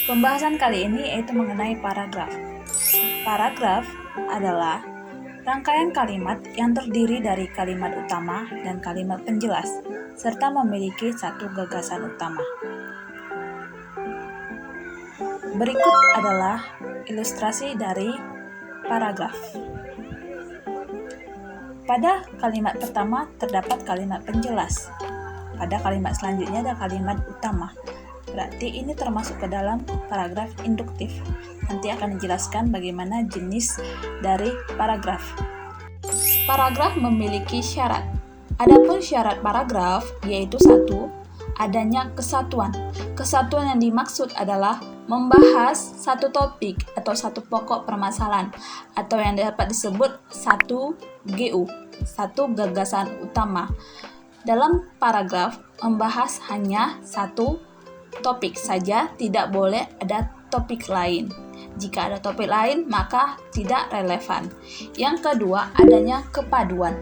Pembahasan kali ini yaitu mengenai paragraf. Paragraf adalah rangkaian kalimat yang terdiri dari kalimat utama dan kalimat penjelas, serta memiliki satu gagasan utama. Berikut adalah ilustrasi dari paragraf. Pada kalimat pertama terdapat kalimat penjelas. Pada kalimat selanjutnya ada kalimat utama. Berarti ini termasuk ke dalam paragraf induktif. Nanti akan dijelaskan bagaimana jenis dari paragraf. Paragraf memiliki syarat. Adapun syarat paragraf yaitu 1. Adanya kesatuan. Kesatuan yang dimaksud adalah membahas satu topik atau satu pokok permasalahan atau yang dapat disebut satu GU, satu gagasan utama. Dalam paragraf membahas hanya satu topik saja, tidak boleh ada topik lain. Jika ada topik lain, maka tidak relevan. Yang kedua, adanya kepaduan.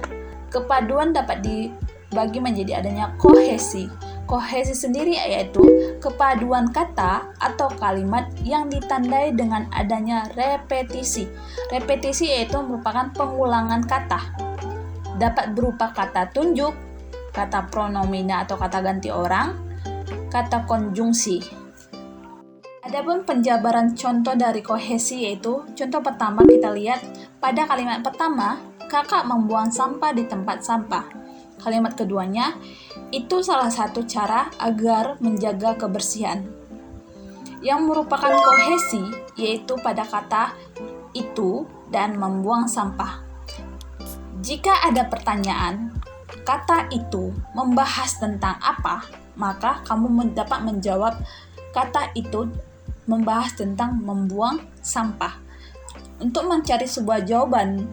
Kepaduan dapat dibagi menjadi adanya kohesi. Kohesi sendiri yaitu kepaduan kata atau kalimat yang ditandai dengan adanya repetisi. Repetisi yaitu merupakan pengulangan kata. Dapat berupa kata tunjuk, kata pronomina atau kata ganti orang, kata konjungsi. Adapun penjabaran contoh dari kohesi yaitu contoh pertama kita lihat pada kalimat pertama, kakak membuang sampah di tempat sampah. Kalimat keduanya itu salah satu cara agar menjaga kebersihan. Yang merupakan kohesi yaitu pada kata itu dan membuang sampah. Jika ada pertanyaan, kata itu membahas tentang apa? Maka kamu dapat menjawab kata itu membahas tentang membuang sampah. Untuk mencari sebuah jawaban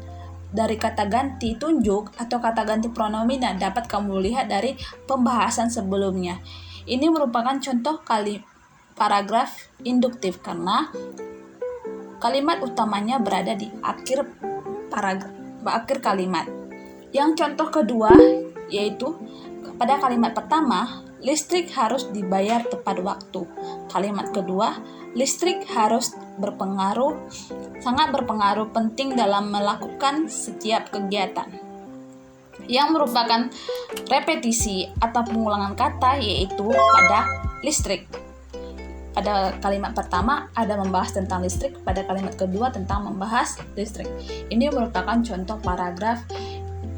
dari kata ganti tunjuk atau kata ganti pronomina dapat kamu lihat dari pembahasan sebelumnya. Ini merupakan contoh paragraf induktif karena kalimat utamanya berada di akhir kalimat. Yang contoh kedua yaitu pada kalimat pertama, listrik harus dibayar tepat waktu. Kalimat kedua, listrik harus sangat berpengaruh penting dalam melakukan setiap kegiatan. Yang merupakan repetisi atau pengulangan kata yaitu pada listrik. Pada kalimat pertama ada membahas tentang listrik, pada kalimat kedua tentang membahas listrik. Ini merupakan contoh paragraf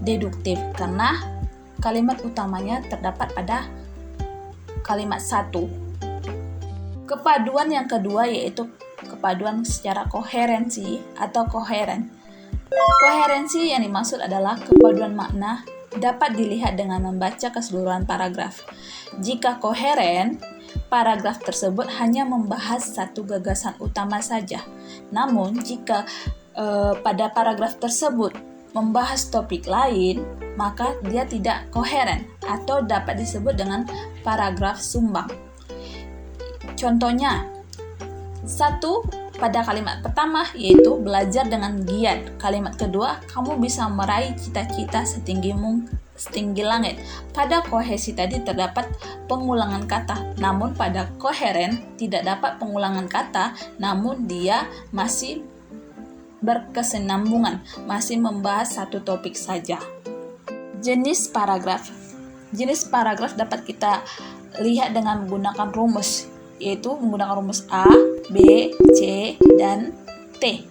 deduktif karena kalimat utamanya terdapat pada kalimat 1. Kepaduan yang kedua yaitu kepaduan secara koherensi atau koheren. Koherensi yang dimaksud adalah kepaduan makna dapat dilihat dengan membaca keseluruhan paragraf. Jika koheren, paragraf tersebut hanya membahas satu gagasan utama saja. Namun jika pada paragraf tersebut membahas topik lain, maka dia tidak koheren atau dapat disebut dengan paragraf sumbang. Contohnya, 1 pada kalimat pertama yaitu belajar dengan giat. Kalimat kedua, kamu bisa meraih cita-cita setinggi langit. Pada kohesi tadi terdapat pengulangan kata, namun pada koheren tidak dapat pengulangan kata, namun dia masih berkesinambungan, masih membahas satu topik saja. Jenis paragraf. Jenis paragraf dapat kita lihat dengan menggunakan rumus, yaitu menggunakan rumus A, B, C, dan T.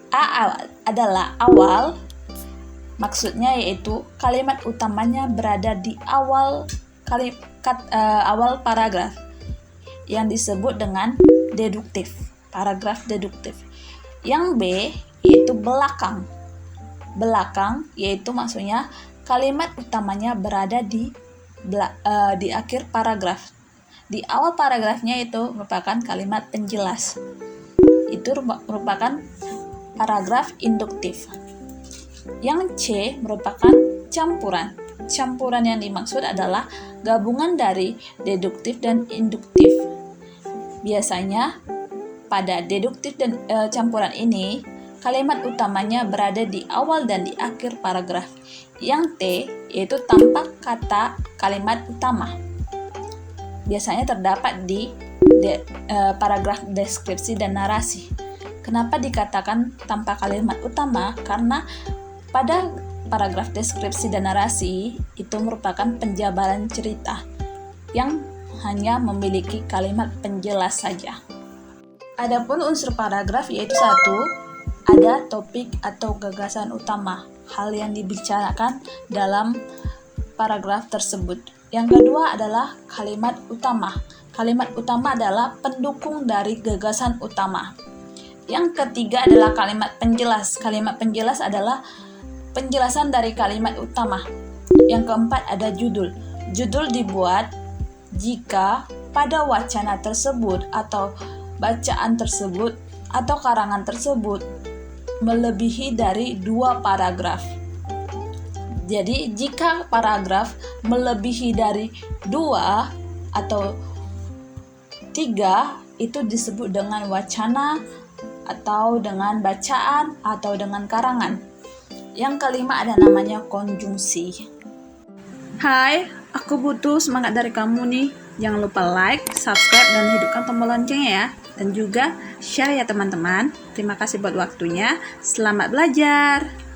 A adalah awal, maksudnya yaitu kalimat utamanya berada di awal paragraf yang disebut dengan deduktif, paragraf deduktif. Yang B yaitu belakang. Belakang yaitu maksudnya kalimat utamanya berada di akhir paragraf. Di awal paragrafnya itu merupakan kalimat penjelas. Itu merupakan paragraf induktif. Yang C merupakan campuran. Campuran yang dimaksud adalah gabungan dari deduktif dan induktif. Biasanya pada deduktif dan campuran ini, kalimat utamanya berada di awal dan di akhir paragraf. Yang T yaitu tanpa kata kalimat utama. Biasanya terdapat di paragraf deskripsi dan narasi. Kenapa dikatakan tanpa kalimat utama? Karena pada paragraf deskripsi dan narasi itu merupakan penjabaran cerita yang hanya memiliki kalimat penjelas saja. Adapun unsur paragraf yaitu satu, ada topik atau gagasan utama, hal yang dibicarakan dalam paragraf tersebut. Yang kedua adalah kalimat utama. Kalimat utama adalah pendukung dari gagasan utama. Yang ketiga adalah kalimat penjelas. Kalimat penjelas adalah penjelasan dari kalimat utama. Yang keempat ada judul. Judul dibuat jika pada wacana tersebut atau bacaan tersebut atau karangan tersebut melebihi dari 2 paragraf. Jadi jika paragraf melebihi dari 2 atau 3 itu disebut dengan wacana atau dengan bacaan atau dengan karangan. Yang kelima ada namanya konjungsi. Hai, aku butuh semangat dari kamu nih. Jangan lupa like, subscribe, dan hidupkan tombol loncengnya ya. Dan juga share ya teman-teman. Terima kasih buat waktunya. Selamat belajar.